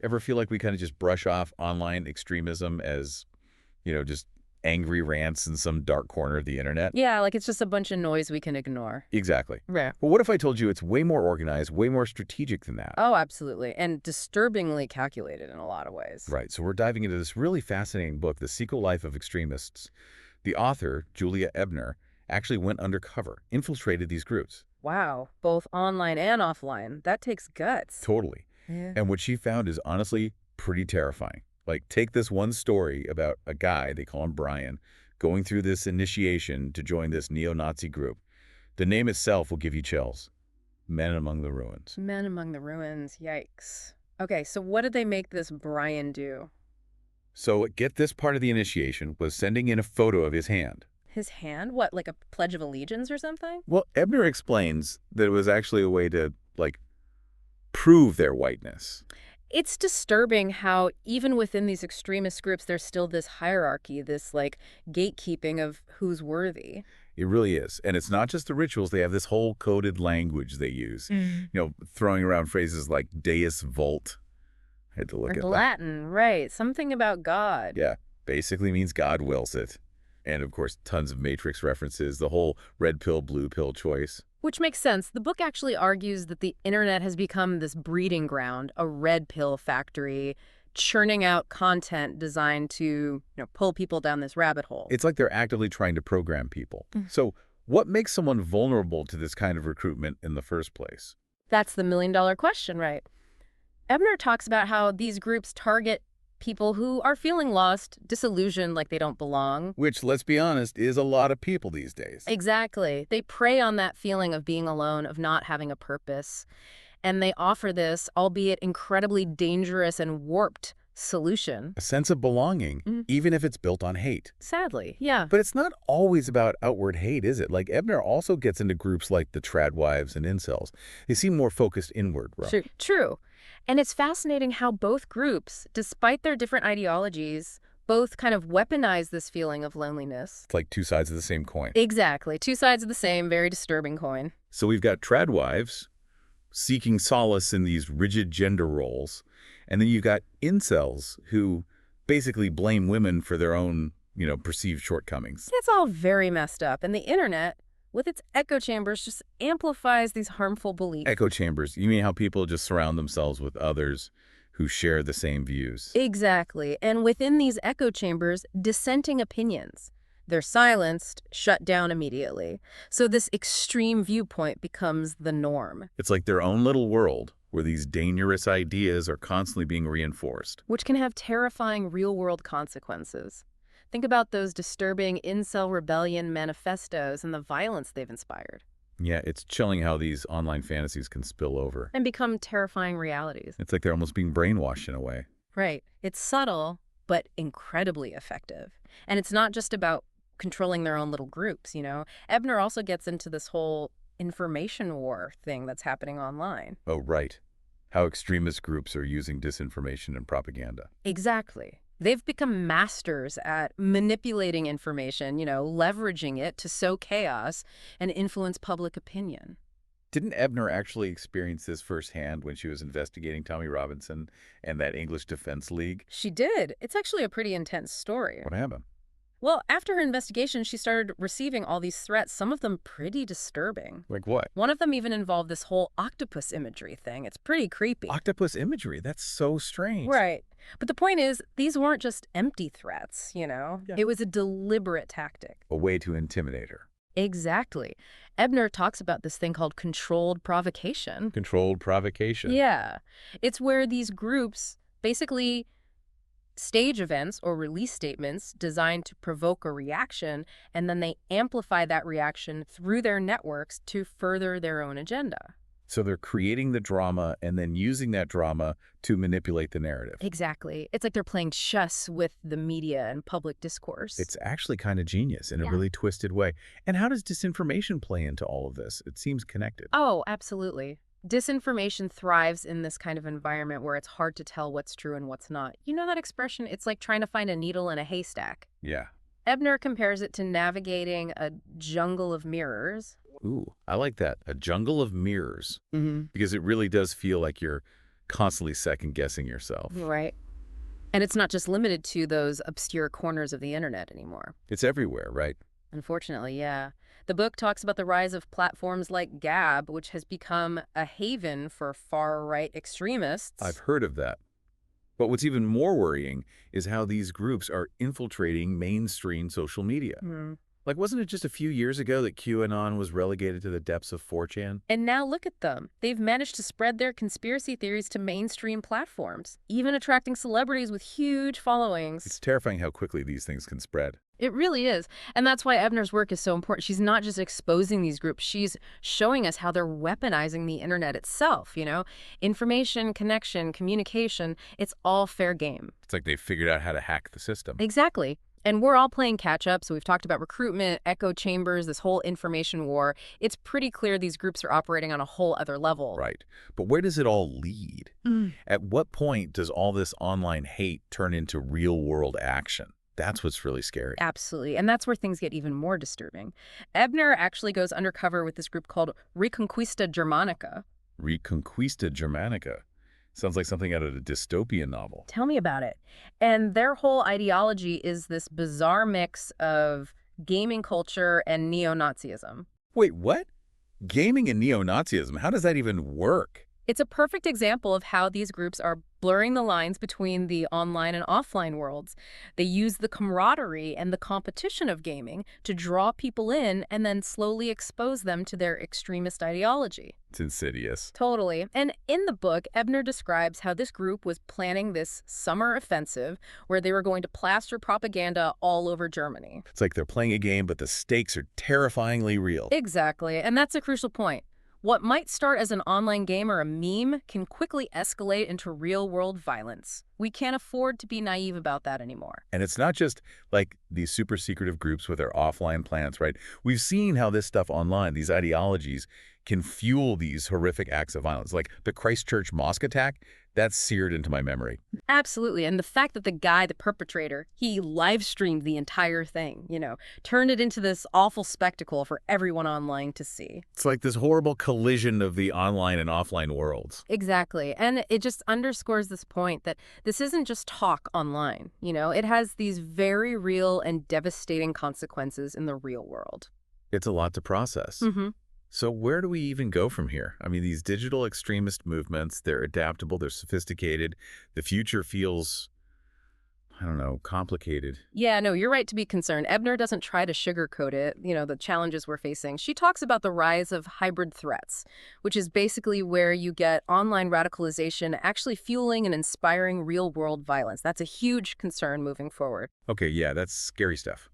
Ever feel like we kind of just brush off online extremism as, just angry rants in some dark corner of the internet? Yeah, like it's just a bunch of noise we can ignore. Exactly. Right. But what if I told you it's way more organized, way more strategic than that? Oh, absolutely. And disturbingly calculated in a lot of ways. Right, so we're diving into this really fascinating book, The Secret Life of Extremists. The author, Julia Ebner, actually went undercover, infiltrated these groups. Wow, both online and offline. That takes guts. Totally. Yeah. And what she found is honestly pretty terrifying. Like, take this one story about a guy, they call him Brian, going through this initiation to join this neo-Nazi group. The name itself will give you chills. Men Among the Ruins. Men Among the Ruins. Yikes. Okay, so what did they make this Brian do? So get this, part of the initiation was sending in a photo of his hand. His hand? What, like a Pledge of Allegiance or something? Well, Ebner explains that it was actually a way to, prove their whiteness. It's disturbing how even within these extremist groups, there's still this hierarchy, this gatekeeping of who's worthy. It really is. And it's not just the rituals. They have this whole coded language they use, throwing around phrases like Deus Vult. I had to look Or at that. Latin, right. Something about God. Yeah, basically means God wills it. And, of course, tons of Matrix references, the whole red pill, blue pill choice. Which makes sense. The book actually argues that the internet has become this breeding ground, a red pill factory, churning out content designed to, pull people down this rabbit hole. It's like they're actively trying to program people. So what makes someone vulnerable to this kind of recruitment in the first place? That's the million-dollar question, right? Ebner talks about how these groups target people who are feeling lost, disillusioned, like they don't belong. Which, let's be honest, is a lot of people these days. Exactly. They prey on that feeling of being alone, of not having a purpose. And they offer this, albeit incredibly dangerous and warped, solution. A sense of belonging, even if it's built on hate. Sadly, yeah. But it's not always about outward hate, is it? Like, Ebner also gets into groups like the tradwives and incels. They seem more focused inward, right? True. And it's fascinating how both groups, despite their different ideologies, both kind of weaponize this feeling of loneliness. It's like two sides of the same coin. Exactly. Two sides of the same, very disturbing coin. So we've got tradwives seeking solace in these rigid gender roles. And then you've got incels who basically blame women for their own, perceived shortcomings. It's all very messed up. And the internet, with its echo chambers, just amplifies these harmful beliefs. Echo chambers. You mean how people just surround themselves with others who share the same views? Exactly. And within these echo chambers, dissenting opinions. They're silenced, shut down immediately. So this extreme viewpoint becomes the norm. It's like their own little world where these dangerous ideas are constantly being reinforced. Which can have terrifying real-world consequences. Think about those disturbing incel rebellion manifestos and the violence they've inspired. Yeah, it's chilling how these online fantasies can spill over. And become terrifying realities. It's like they're almost being brainwashed in a way. Right. It's subtle, but incredibly effective. And it's not just about controlling their own little groups, Ebner also gets into this whole information war thing that's happening online. Oh, right. How extremist groups are using disinformation and propaganda. Exactly. They've become masters at manipulating information, leveraging it to sow chaos and influence public opinion. Didn't Ebner actually experience this firsthand when she was investigating Tommy Robinson and that English Defense League? She did. It's actually a pretty intense story. What happened? Well, after her investigation, she started receiving all these threats, some of them pretty disturbing. Like what? One of them even involved this whole octopus imagery thing. It's pretty creepy. Octopus imagery? That's so strange. Right. But the point is, these weren't just empty threats, Yeah. It was a deliberate tactic. A way to intimidate her. Exactly. Ebner talks about this thing called controlled provocation. Controlled provocation. Yeah. It's where these groups basically stage events or release statements designed to provoke a reaction, and then they amplify that reaction through their networks to further their own agenda. So they're creating the drama and then using that drama to manipulate the narrative. Exactly. It's like they're playing chess with the media and public discourse. It's actually kind of genius in a really twisted way. And how does disinformation play into all of this? It seems connected. Oh, absolutely. Disinformation thrives in this kind of environment where it's hard to tell what's true and what's not. You know that expression? It's like trying to find a needle in a haystack. Yeah. Ebner compares it to navigating a jungle of mirrors. Ooh, I like that. A jungle of mirrors. Mm-hmm. Because it really does feel like you're constantly second-guessing yourself. Right. And it's not just limited to those obscure corners of the internet anymore. It's everywhere, right? Unfortunately, yeah. The book talks about the rise of platforms like Gab, which has become a haven for far-right extremists. I've heard of that. But what's even more worrying is how these groups are infiltrating mainstream social media. Hmm. Like, wasn't it just a few years ago that QAnon was relegated to the depths of 4chan? And now look at them. They've managed to spread their conspiracy theories to mainstream platforms, even attracting celebrities with huge followings. It's terrifying how quickly these things can spread. It really is. And that's why Ebner's work is so important. She's not just exposing these groups, she's showing us how they're weaponizing the internet itself, Information, connection, communication, it's all fair game. It's like they figured out how to hack the system. Exactly. And we're all playing catch up. So we've talked about recruitment, echo chambers, this whole information war. It's pretty clear these groups are operating on a whole other level. Right. But where does it all lead? At what point does all this online hate turn into real-world action? That's what's really scary. Absolutely. And that's where things get even more disturbing. Ebner actually goes undercover with this group called Reconquista Germanica. Reconquista Germanica. Sounds like something out of a dystopian novel. Tell me about it. And their whole ideology is this bizarre mix of gaming culture and neo-Nazism. Wait, what? Gaming and neo-Nazism, how does that even work? It's a perfect example of how these groups are blurring the lines between the online and offline worlds. They use the camaraderie and the competition of gaming to draw people in and then slowly expose them to their extremist ideology. It's insidious. Totally. And in the book, Ebner describes how this group was planning this summer offensive where they were going to plaster propaganda all over Germany. It's like they're playing a game, but the stakes are terrifyingly real. Exactly. And that's a crucial point. What might start as an online game or a meme can quickly escalate into real-world violence. We can't afford to be naive about that anymore. And it's not just like these super secretive groups with their offline plans, right? We've seen how this stuff online, these ideologies, can fuel these horrific acts of violence. Like the Christchurch mosque attack, that's seared into my memory. Absolutely. And the fact that the perpetrator, he live streamed the entire thing, turned it into this awful spectacle for everyone online to see. It's like this horrible collision of the online and offline worlds. Exactly. And it just underscores this point that this isn't just talk online. It has these very real and devastating consequences in the real world. It's a lot to process. So where do we even go from here? I mean, these digital extremist movements, they're adaptable, they're sophisticated. The future feels, I don't know, complicated. Yeah, no, you're right to be concerned. Ebner doesn't try to sugarcoat it, the challenges we're facing. She talks about the rise of hybrid threats, which is basically where you get online radicalization actually fueling and inspiring real-world violence. That's a huge concern moving forward. Okay, yeah, that's scary stuff.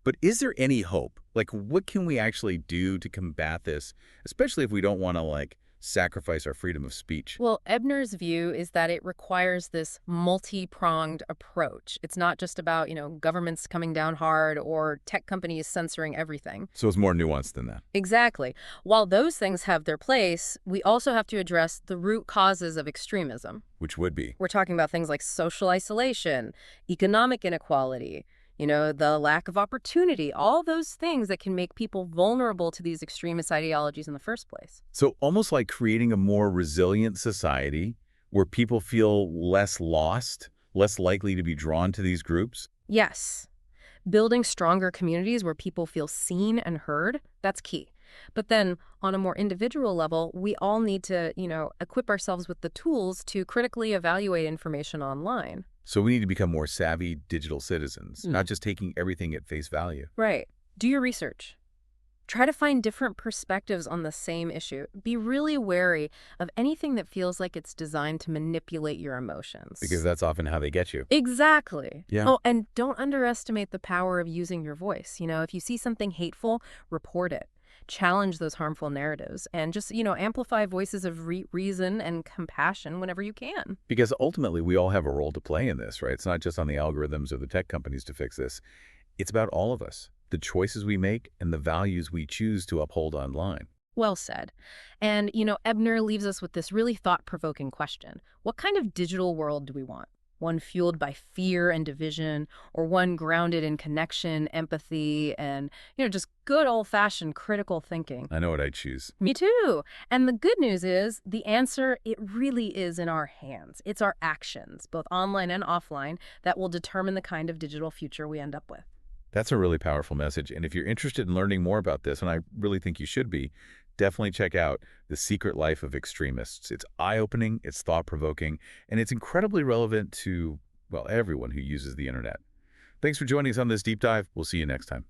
But is there any hope? Like, what can we actually do to combat this, especially if we don't want to, sacrifice our freedom of speech? Well, Ebner's view is that it requires this multi-pronged approach. It's not just about, governments coming down hard or tech companies censoring everything. So it's more nuanced than that. Exactly. While those things have their place, we also have to address the root causes of extremism. Which would be? We're talking about things like social isolation, economic inequality, the lack of opportunity, all those things that can make people vulnerable to these extremist ideologies in the first place. So almost like creating a more resilient society where people feel less lost, less likely to be drawn to these groups? Yes. Building stronger communities where people feel seen and heard, that's key. But then on a more individual level, we all need to, equip ourselves with the tools to critically evaluate information online. So we need to become more savvy digital citizens, not just taking everything at face value. Right. Do your research. Try to find different perspectives on the same issue. Be really wary of anything that feels like it's designed to manipulate your emotions. Because that's often how they get you. Exactly. Yeah. Oh, and don't underestimate the power of using your voice. If you see something hateful, report it. Challenge those harmful narratives and just, amplify voices of reason and compassion whenever you can. Because ultimately, we all have a role to play in this, right? It's not just on the algorithms or the tech companies to fix this. It's about all of us, the choices we make and the values we choose to uphold online. Well said. And, Ebner leaves us with this really thought-provoking question. What kind of digital world do we want? one fueled by fear and division, or one grounded in connection, empathy, and, just good old-fashioned critical thinking. I know what I'd choose. Me too. And the good news is the answer, it really is in our hands. It's our actions, both online and offline, that will determine the kind of digital future we end up with. That's a really powerful message. And if you're interested in learning more about this, and I really think you should be, definitely check out The Secret Life of Extremists. It's eye-opening, it's thought-provoking, and it's incredibly relevant to, well, everyone who uses the internet. Thanks for joining us on this deep dive. We'll see you next time.